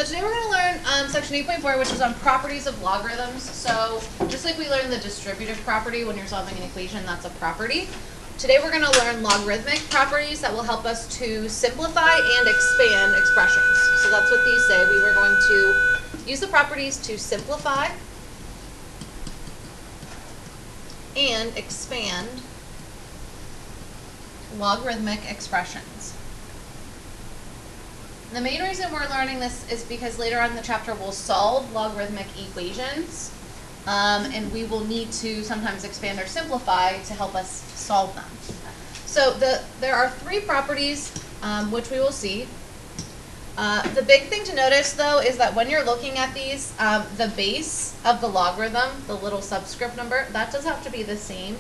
So today we're going to learn section 8.4, which is on properties of logarithms. So just like we learned the distributive property when you're solving an equation, that's a property. Today we're going to learn logarithmic properties that will help us to simplify and expand expressions. So that's what these say. We were going to use the properties to simplify and expand logarithmic expressions. The main reason we're learning this is because later on in the chapter we'll solve logarithmic equations, and we will need to sometimes expand or simplify to help us solve them. So there are three properties which we will see. The big thing to notice though is that when you're looking at these, the base of the logarithm, the little subscript number, that does have to be the same.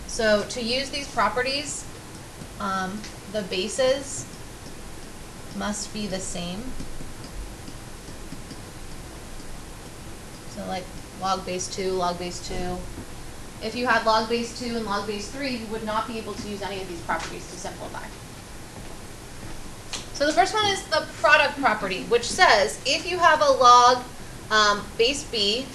So to use these properties, the bases must be the same. So like log base 2, log base 2. If you had log base 2 and log base 3, you would not be able to use any of these properties to simplify. So the first one is the product property, which says if you have a log base b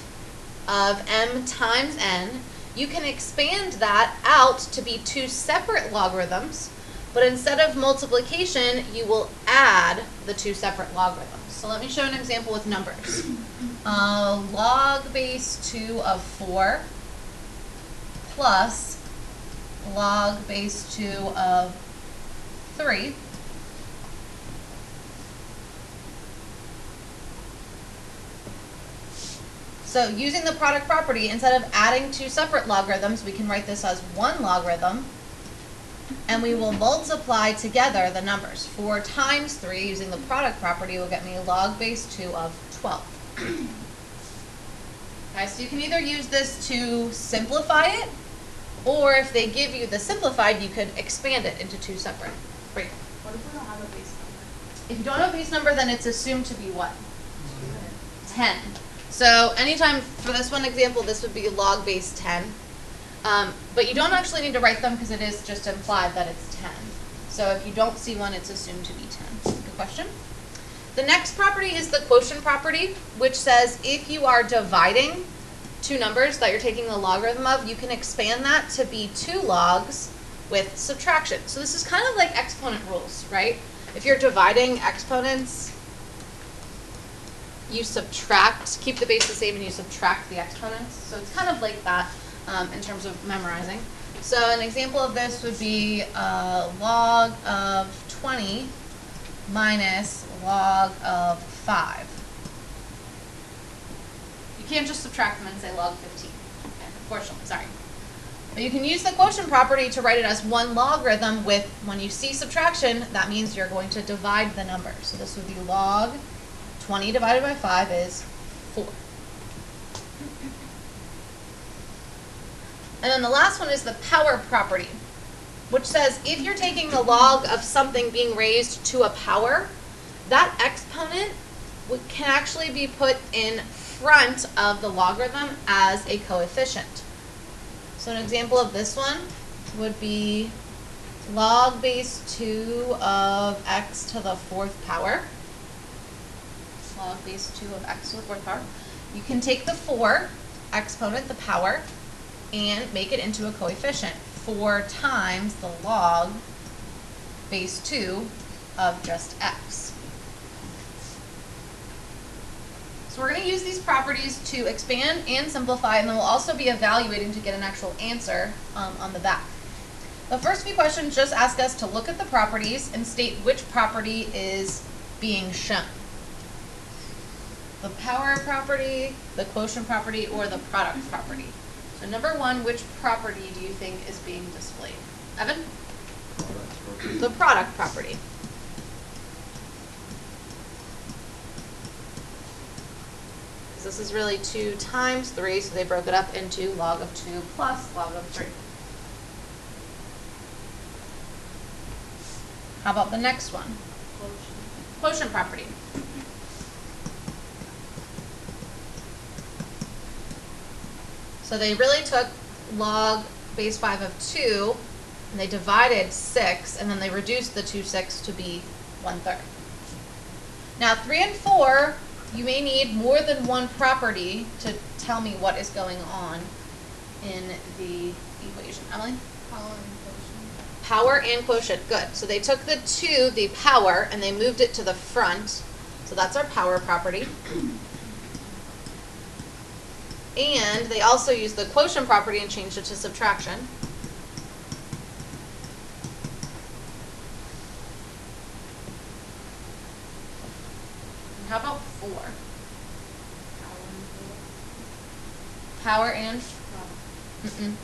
of m times n, you can expand that out to be two separate logarithms, but instead of multiplication, you will add the two separate logarithms. So let me show an example with numbers. Log base 2 of 4 plus log base 2 of 3 . So using the product property, instead of adding two separate logarithms, we can write this as one logarithm, and we will multiply together the numbers. 4 times 3, using the product property, will get me log base 2 of 12. Okay, so you can either use this to simplify it, or if they give you the simplified, you could expand it into two separate. Great. What if we don't have a base number? If you don't have a base number, then it's assumed to be what? 10. So anytime, for this one example, this would be log base 10. But you don't actually need to write them because it is just implied that it's 10. So if you don't see one, it's assumed to be 10. Good question. The next property is the quotient property, which says if you are dividing two numbers that you're taking the logarithm of, you can expand that to be two logs with subtraction. So this is kind of like exponent rules, right? If you're dividing exponents, you subtract, keep the base the same, and you subtract the exponents. So it's kind of like that in terms of memorizing. So an example of this would be log of 20 minus log of 5. You can't just subtract them and say log 15, unfortunately, sorry. But you can use the quotient property to write it as one logarithm with, when you see subtraction, that means you're going to divide the number. So this would be log 20 divided by 5 is 4. And then the last one is the power property, which says if you're taking the log of something being raised to a power, that exponent can actually be put in front of the logarithm as a coefficient. So an example of this one would be log base 2 of x to the 4th power. Log base 2 of x to the 4th power. You can take the 4 exponent, the power, and make it into a coefficient. 4 times the log base 2 of just x. So we're going to use these properties to expand and simplify, and then we'll also be evaluating to get an actual answer on the back. The first few questions just ask us to look at the properties and state which property is being shown. The power property, the quotient property, or the product property. So number one, which property do you think is being displayed? Evan? The product property. Because this is really 2 times 3, so they broke it up into log of 2 plus log of 3. How about the next one? Quotient property. So they really took log base 5 of 2, and they divided 6, and then they reduced the 2 6 to be 1/3. Now 3 and 4 you may need more than one property to tell me what is going on in the equation. Emily? Power and quotient. Power and quotient, good. So they took the power, and they moved it to the front. So that's our power property. And they also used the quotient property and changed it to subtraction. And how about 4? Power and Power and? quotient.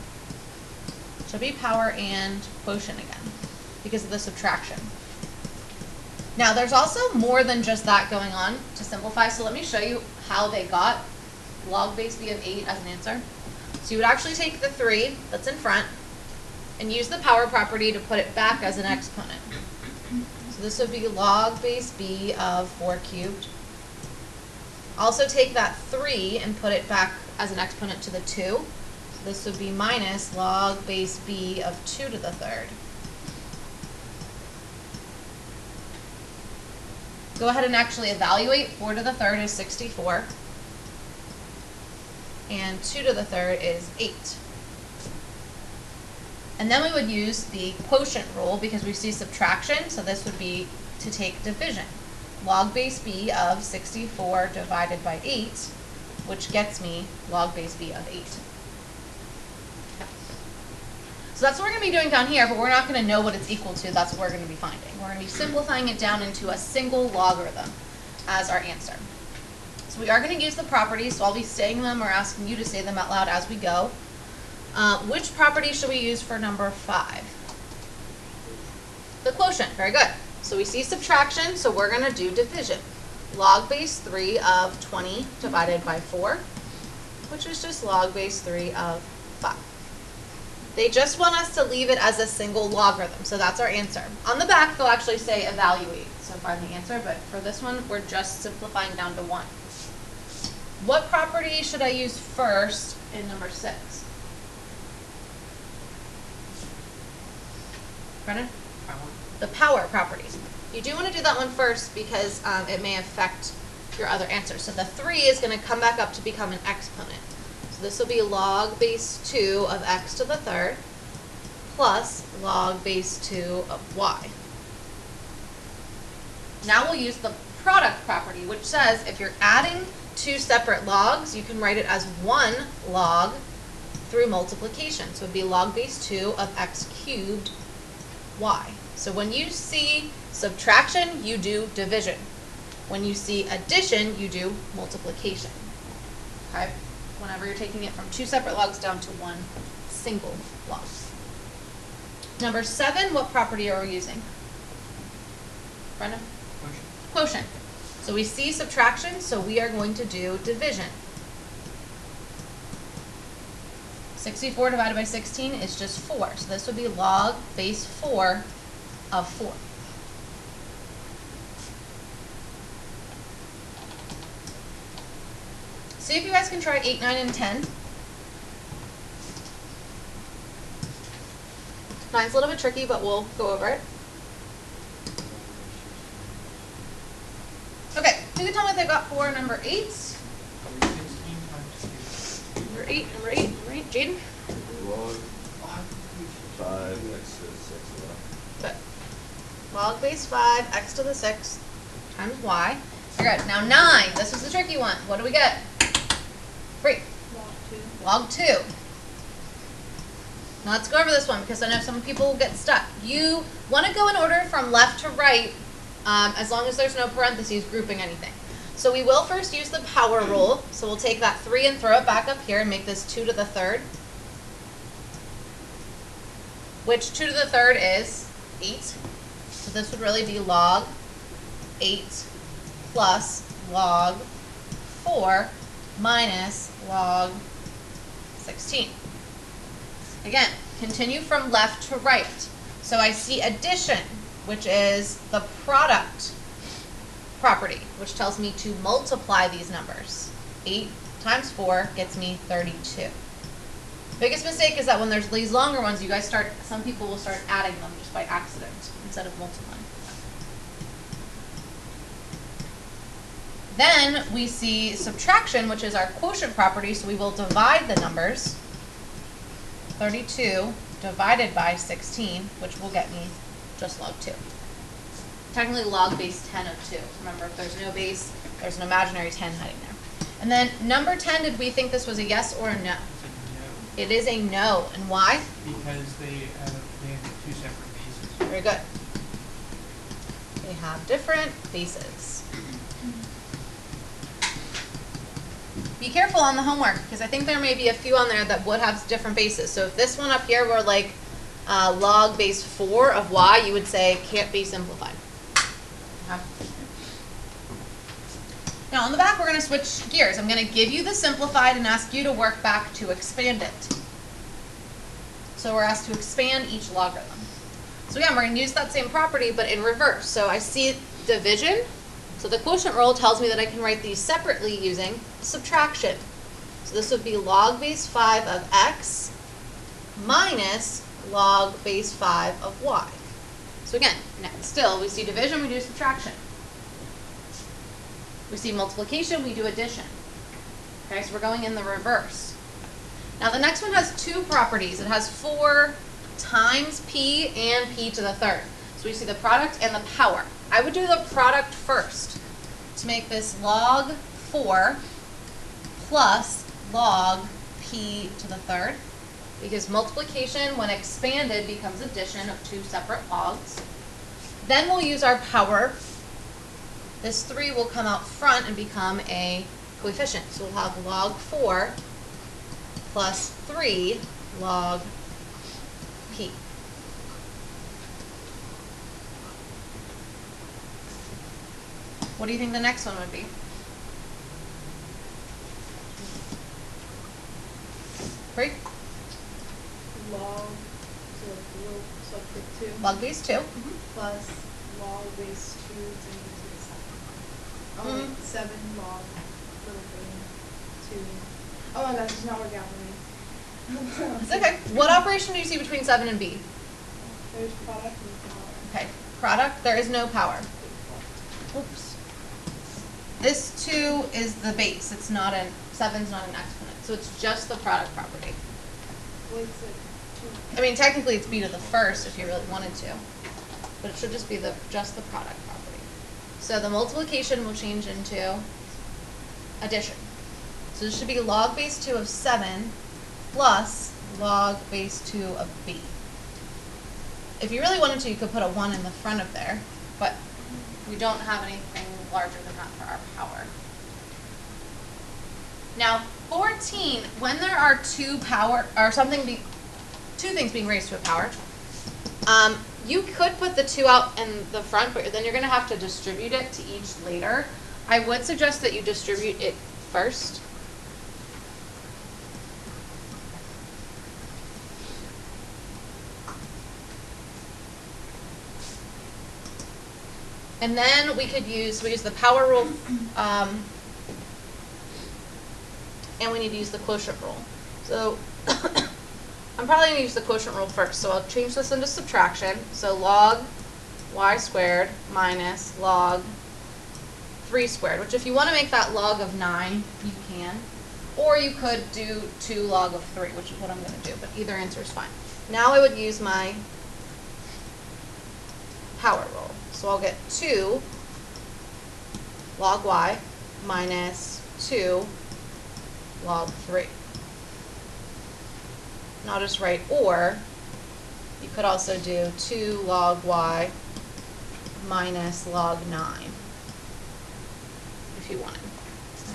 Should be power and quotient again because of the subtraction. Now there's also more than just that going on to simplify, so let me show you how they got log base b of 8 as an answer. So you would actually take the 3 that's in front and use the power property to put it back as an exponent. So this would be log base b of 4 cubed. Also take that 3 and put it back as an exponent to the 2. So this would be minus log base b of 2 to the 3rd. Go ahead and actually evaluate. 4 to the 3rd is 64. And 2 to the 3rd is 8. And then we would use the quotient rule because we see subtraction, so this would be to take division. Log base b of 64 divided by 8, which gets me log base b of 8. So that's what we're going to be doing down here, but we're not going to know what it's equal to. That's what we're going to be finding. We're going to be simplifying it down into a single logarithm as our answer. So we are going to use the properties, so I'll be saying them or asking you to say them out loud as we go. Which property should we use for number 5? The quotient. Very good. So we see subtraction, so we're going to do division. Log base 3 of 20 divided by 4, which is just log base 3 of 5. They just want us to leave it as a single logarithm, so that's our answer. On the back, they'll actually say evaluate, so find the answer, but for this one, we're just simplifying down to 1. What property should I use first in number 6? Brennan? The power properties. You do want to do that one first because it may affect your other answer. So the 3 is going to come back up to become an exponent. So this will be log base 2 of x to the 3rd plus log base 2 of y. Now we'll use the product property, which says if you're adding 2 separate logs, you can write it as 1 log through multiplication. So it would be log base 2 of x cubed y. So when you see subtraction, you do division. When you see addition, you do multiplication. Okay? Whenever you're taking it from 2 separate logs down to 1 single log. Number 7, what property are we using? Brenda? Quotient. So we see subtraction, so we are going to do division. 64 divided by 16 is just 4. So this would be log base 4 of 4. See if you guys can try 8, 9, and 10. 9's a little bit tricky, but we'll go over it. Okay, who can tell me what they got for number 8? Number 8, number 8, number 8. Jaden? Log 5 x to the 6. Good. Log base 5, x to the 6 times y. Very good. Now 9. This was the tricky one. What do we get? 3. Log 2. Log 2. Now let's go over this one because I know some people will get stuck. You want to go in order from left to right as long as there's no parentheses grouping anything. So we will first use the power rule. So we'll take that 3 and throw it back up here and make this 2 to the 3rd. Which 2 to the 3rd is 8. So this would really be log 8 plus log 4 minus log 16. Again, continue from left to right. So I see addition, which is the product property, which tells me to multiply these numbers. 8 times 4 gets me 32. Biggest mistake is that when there's these longer ones, you guys some people will start adding them just by accident instead of multiplying. Then we see subtraction, which is our quotient property, so we will divide the numbers. 32 divided by 16, which will get me just log 2. Technically log base 10 of 2. Remember, if there's no base, there's an imaginary 10 hiding there. And then number 10, did we think this was a yes or a no? It is a no. And why? Because they have two separate bases. Very good. They have different bases. Be careful on the homework, because I think there may be a few on there that would have different bases. So if this one up here were like log base 4 of y, you would say can't be simplified. Okay. Now on the back, we're going to switch gears. I'm going to give you the simplified and ask you to work back to expand it. So we're asked to expand each logarithm. So again, we're going to use that same property, but in reverse. So I see division. So the quotient rule tells me that I can write these separately using subtraction. So this would be log base 5 of x minus log base 5 of y. So again, still, we see division, we do subtraction. We see multiplication, we do addition. Okay, so we're going in the reverse. Now the next one has two properties. It has 4 times p and p to the third. So we see the product and the power. I would do the product first to make this log 4 plus log p to the third, because multiplication, when expanded, becomes addition of two separate logs. Then we'll use our power. This 3 will come out front and become a coefficient. So we'll have log 4 plus 3 log p. What do you think the next one would be? Bree? Log, so real subject 2. Log base 2. Plus log base 2 to the second. Oh wait, 7 log little thing 2. Oh my gosh, it's not working out for me. It's okay. What operation do you see between 7 and b? There's product and power. Okay. Product, there is no power. Oops. This 2 is the base. It's not 7's not an exponent. So it's just the product property. What's it? 2. I mean, technically it's b to the first if you really wanted to. But it should just be just the product property. So the multiplication will change into addition. So this should be log base 2 of 7 plus log base 2 of b. If you really wanted to, you could put a 1 in the front of there, but we don't have anything larger than that for our power. Now, 14, when there are two things being raised to a power, you could put the 2 out in the front, but then you're going to have to distribute it to each later. I would suggest that you distribute it first. And then we use the power rule, and we need to use the quotient rule. So I'm probably going to use the quotient rule first. So I'll change this into subtraction. So log y squared minus log 3 squared, which if you want to make that log of 9, you can. Or you could do 2 log of 3, which is what I'm going to do, but either answer is fine. Now I would use my power rule. So I'll get 2 log y minus 2 log 3. And I'll just write or. You could also do 2 log y minus log 9 if you wanted.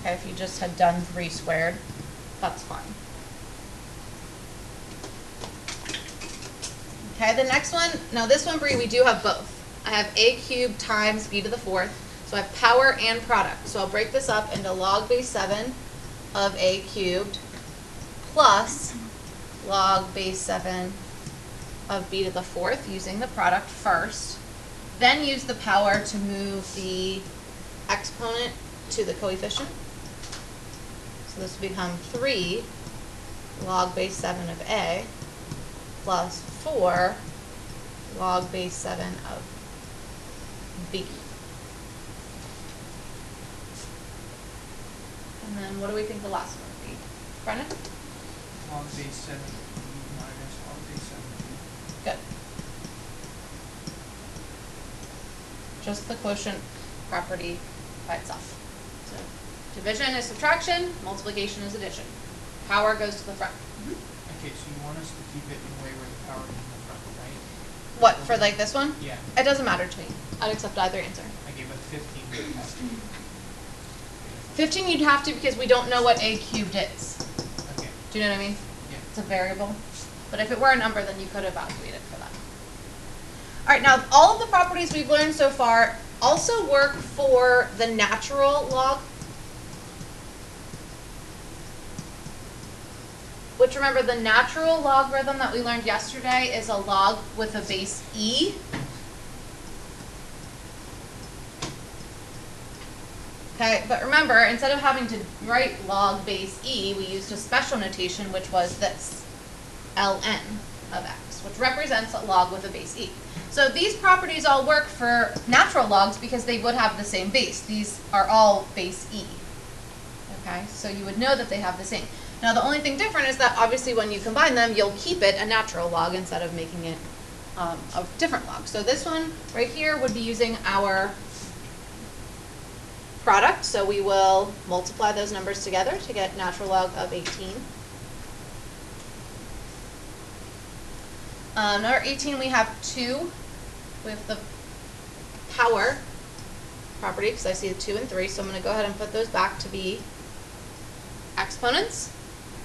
Okay, if you just had done 3 squared, that's fine. Okay, the next one, now this one, Bree, we do have both. I have a cubed times b to the 4th, so I have power and product. So I'll break this up into log base 7 of a cubed plus log base 7 of b to the 4th using the product first. Then use the power to move the exponent to the coefficient. So this will become 3 log base 7 of a plus 4 log base 7 of b. And what do we think the last one would be? Brennan? Log base 7 minus log base 7. Good. Just the quotient property by itself. So division is subtraction, multiplication is addition. Power goes to the front. Okay, so you want us to keep it in a way where the power is in the front, right? What, for like this one? Yeah. It doesn't matter to me. I'd accept either answer. I gave it 15. It has to be. 15 you'd have to because we don't know what a cubed is. Okay. Do you know what I mean? Yeah. It's a variable. But if it were a number, then you could evaluate it for that. All right, now all of the properties we've learned so far also work for the natural log. Which, remember, the natural logarithm that we learned yesterday is a log with a base e. Okay, but remember, instead of having to write log base e, we used a special notation, which was this, ln of x, which represents a log with a base e. So these properties all work for natural logs because they would have the same base. These are all base e. Okay, so you would know that they have the same. Now the only thing different is that obviously when you combine them, you'll keep it a natural log instead of making it a different log. So this one right here would be using our product. So we will multiply those numbers together to get natural log of 18. Number 18, we have 2 with the power property because I see the 2 and 3. So I'm going to go ahead and put those back to be exponents.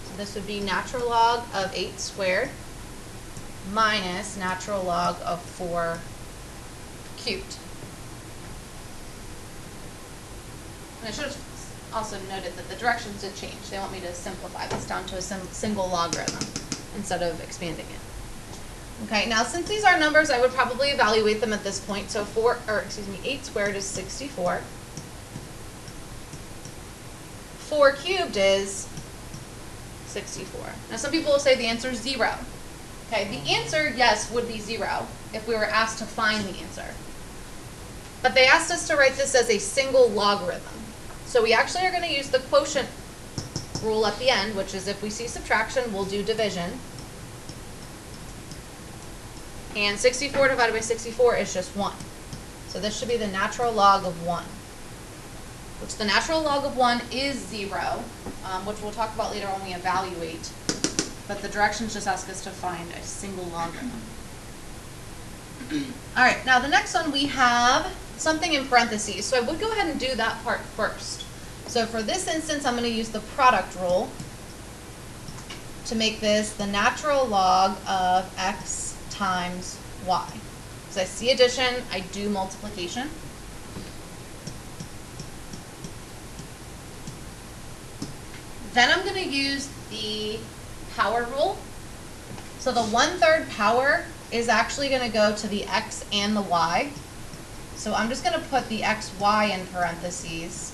So this would be natural log of 8 squared minus natural log of 4 cubed. And I should have also noted that the directions did change. They want me to simplify this down to a single logarithm instead of expanding it. Okay, now since these are numbers, I would probably evaluate them at this point. So 8 squared is 64. 4 cubed is 64. Now some people will say the answer is 0. Okay, the answer, yes, would be 0 if we were asked to find the answer. But they asked us to write this as a single logarithm. So we actually are going to use the quotient rule at the end, which is if we see subtraction, we'll do division. And 64 divided by 64 is just 1. So this should be the natural log of 1. Which the natural log of 1 is 0, which we'll talk about later when we evaluate. But the directions just ask us to find a single logarithm. All right, now the next one we have something in parentheses. So I would go ahead and do that part first. So for this instance, I'm going to use the product rule to make this the natural log of x times y. So I see addition, I do multiplication. Then I'm going to use the power rule. So the 1/3 power is actually going to go to the x and the y. So I'm just going to put the xy in parentheses.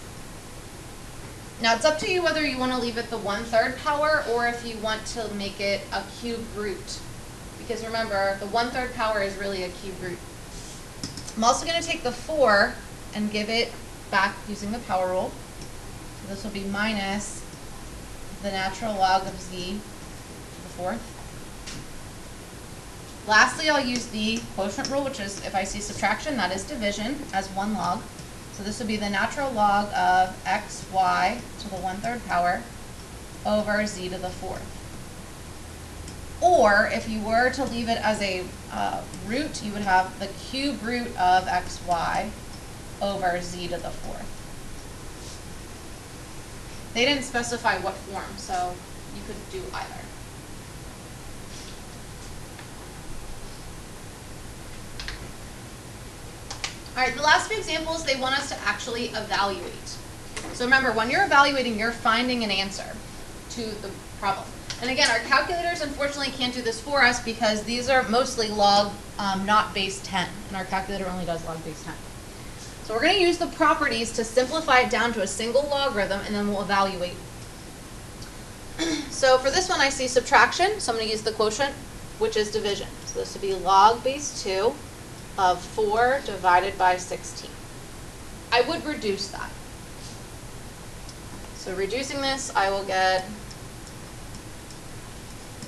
Now it's up to you whether you want to leave it the 1/3 power or if you want to make it a cube root. Because remember, the 1/3 power is really a cube root. I'm also going to take the 4 and give it back using the power rule. So this will be minus the natural log of z to the 4th. Lastly, I'll use the quotient rule, which is if I see subtraction, that is division, as 1 log. So this would be the natural log of xy to the 1/3 power over z to the 4th. Or if you were to leave it as a root, you would have the cube root of xy over z to the 4th. They didn't specify what form, so you could do either. All right, the last few examples, they want us to actually evaluate. So remember, when you're evaluating, you're finding an answer to the problem. And again, our calculators unfortunately can't do this for us because these are mostly log, not base 10, and our calculator only does log base 10. So we're going to use the properties to simplify it down to a single logarithm, and then we'll evaluate. So for this one, I see subtraction, so I'm going to use the quotient, which is division. So this would be log base 2 of 4 divided by 16. I would reduce that. So reducing this, I will get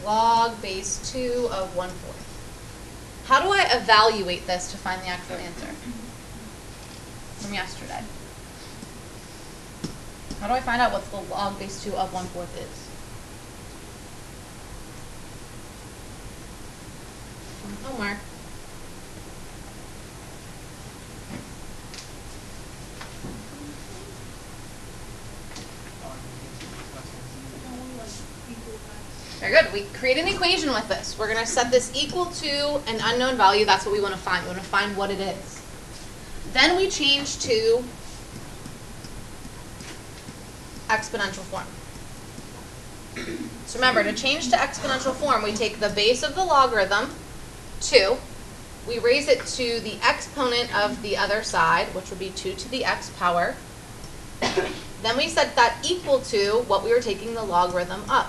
log base 2 of 1/4. How do I evaluate this to find the actual answer from yesterday? How do I find out what the log base 2 of 1/4 is? From homework. Very good. We create an equation with this. We're going to set this equal to an unknown value. That's what we want to find. We want to find what it is. Then we change to exponential form. So remember, to change to exponential form, we take the base of the logarithm, 2. We raise it to the exponent of the other side, which would be 2 to the x power. Then we set that equal to what we were taking the logarithm of.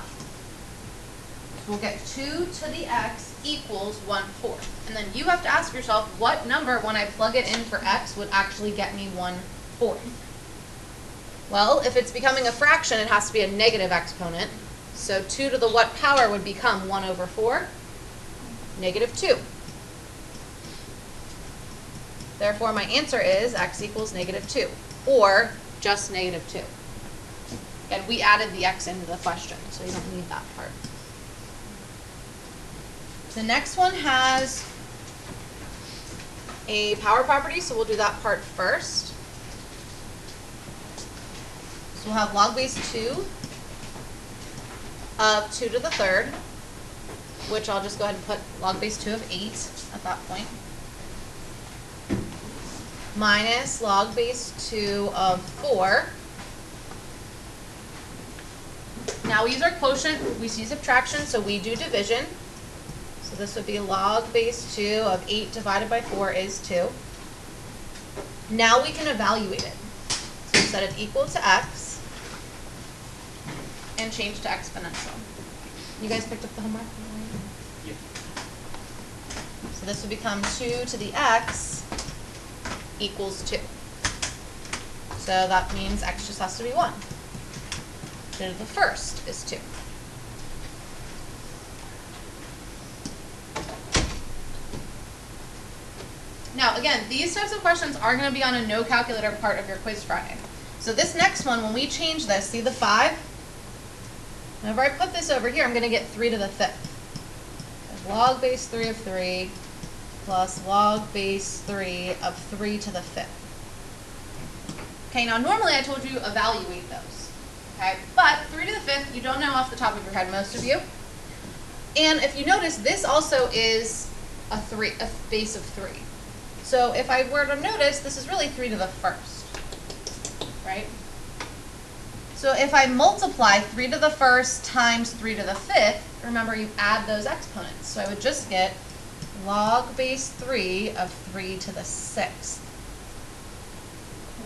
We'll get 2 to the x equals 1/4. And then you have to ask yourself, what number, when I plug it in for x, would actually get me 1/4? Well, if it's becoming a fraction, it has to be a negative exponent. So 2 to the what power would become 1/4? -2. Therefore, my answer is x equals -2, or just -2. And we added the x into the question, so you don't need that part. The next one has a power property, so we'll do that part first. So we'll have log base 2 of 2 to the 3rd, which I'll just go ahead and put log base 2 of 8 at that point, minus log base 2 of 4. Now we use our quotient, we see subtraction, so we do division. So this would be log base 2 of 8 divided by 4 is 2. Now we can evaluate it. So we set it equal to x and change to exponential. You guys picked up the homework? Yeah. So this would become 2 to the x equals 2. So that means x just has to be 1. 2 to the 1st is 2. Now, again, these types of questions are going to be on a no calculator part of your quiz Friday. So this next one, when we change this, see the 5? Whenever I put this over here, I'm going to get 3 to the 5th. Log base 3 of 3 plus log base 3 of 3 to the 5th. Okay, now normally I told you evaluate those. Okay, but 3 to the 5th, you don't know off the top of your head, most of you. And if you notice, this also is a base of 3. So if I were to notice, this is really 3 to the 1st, right? So if I multiply 3 to the 1st times 3 to the 5th, remember you add those exponents. So I would just get log base 3 of 3 to the 6th.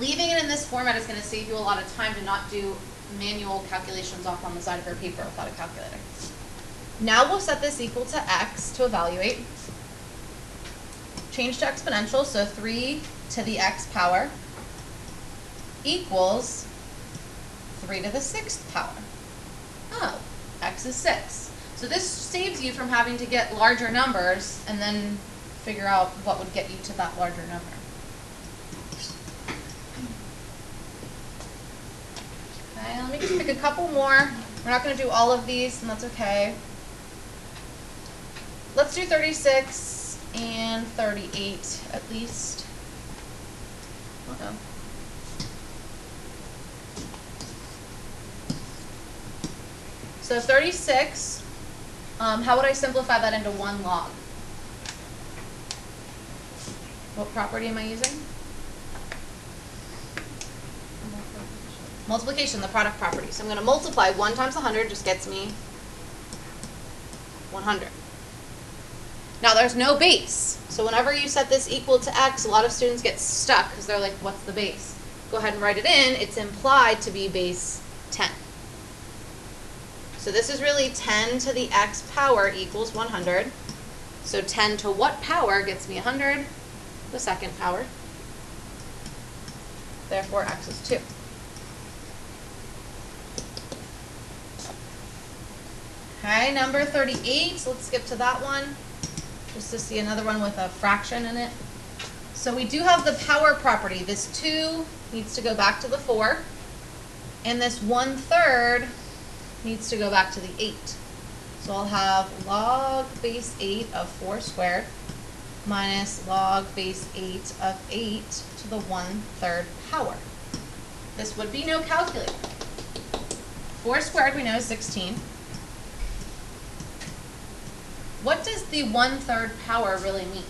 Leaving it in this format is going to save you a lot of time to not do manual calculations off on the side of your paper without a calculator. Now we'll set this equal to x to evaluate. Change to exponential, so 3 to the x power equals 3 to the 6th power. Oh, x is 6. So this saves you from having to get larger numbers and then figure out what would get you to that larger number. Okay, let me just pick a couple more. We're not going to do all of these, and that's okay. Let's do 36 and 38 at least. Uh-oh. So 36, how would I simplify that into 1 log? What property am I using? Multiplication, the product property. So I'm going to multiply 1 times 100 just gets me 100. Now there's no base. So whenever you set this equal to x, a lot of students get stuck because they're like, what's the base? Go ahead and write it in. It's implied to be base 10. So this is really 10 to the x power equals 100. So 10 to what power gets me 100? The 2nd power. Therefore, x is 2. Okay, number 38, so let's skip to that one, just to see another one with a fraction in it. So we do have the power property. This 2 needs to go back to the 4, and this 1/3 needs to go back to the 8. So I'll have log base 8 of 4 squared minus log base 8 of 8 to the 1/3 power. This would be no calculator. 4 squared we know is 16. What does the 1/3 power really mean?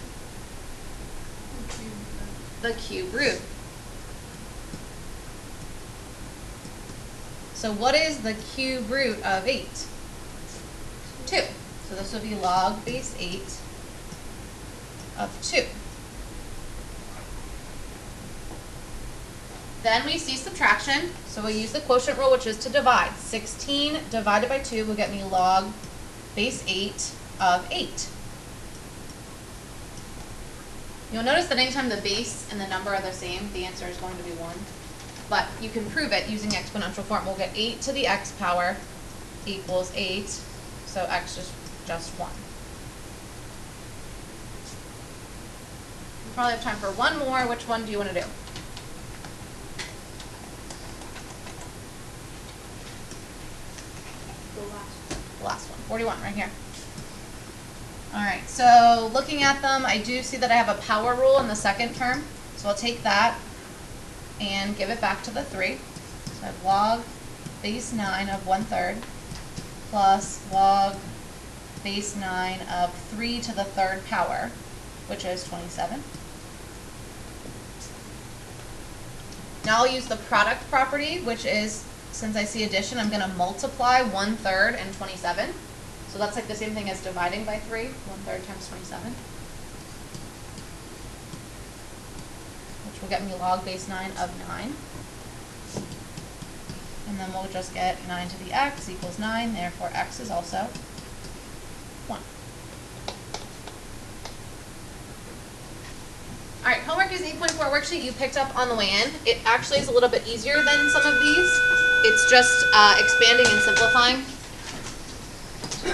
The cube root. So what is the cube root of 8? 2. So this would be log base 8 of 2. Then we see subtraction, so we use the quotient rule, which is to divide. 16 divided by 2 will get me log base 8 of 8. You'll notice that anytime the base and the number are the same, the answer is going to be 1. But you can prove it using exponential form. We'll get 8 to the x power equals 8, so x is just 1. We probably have time for one more. Which one do you want to do? The last one, 41, right here. All right, so looking at them, I do see that I have a power rule in the second term. So I'll take that and give it back to the 3. So I have log base 9 of 1/3 plus log base 9 of 3 to the 3rd power, which is 27. Now I'll use the product property, which is, since I see addition, I'm going to multiply 1/3 and 27. So that's like the same thing as dividing by 3, 1/3 times 27. Which will get me log base 9 of 9. And then we'll just get 9 to the x equals 9, therefore x is also 1. All right, homework is 8.4 worksheet you picked up on the way in. It actually is a little bit easier than some of these. It's just expanding and simplifying.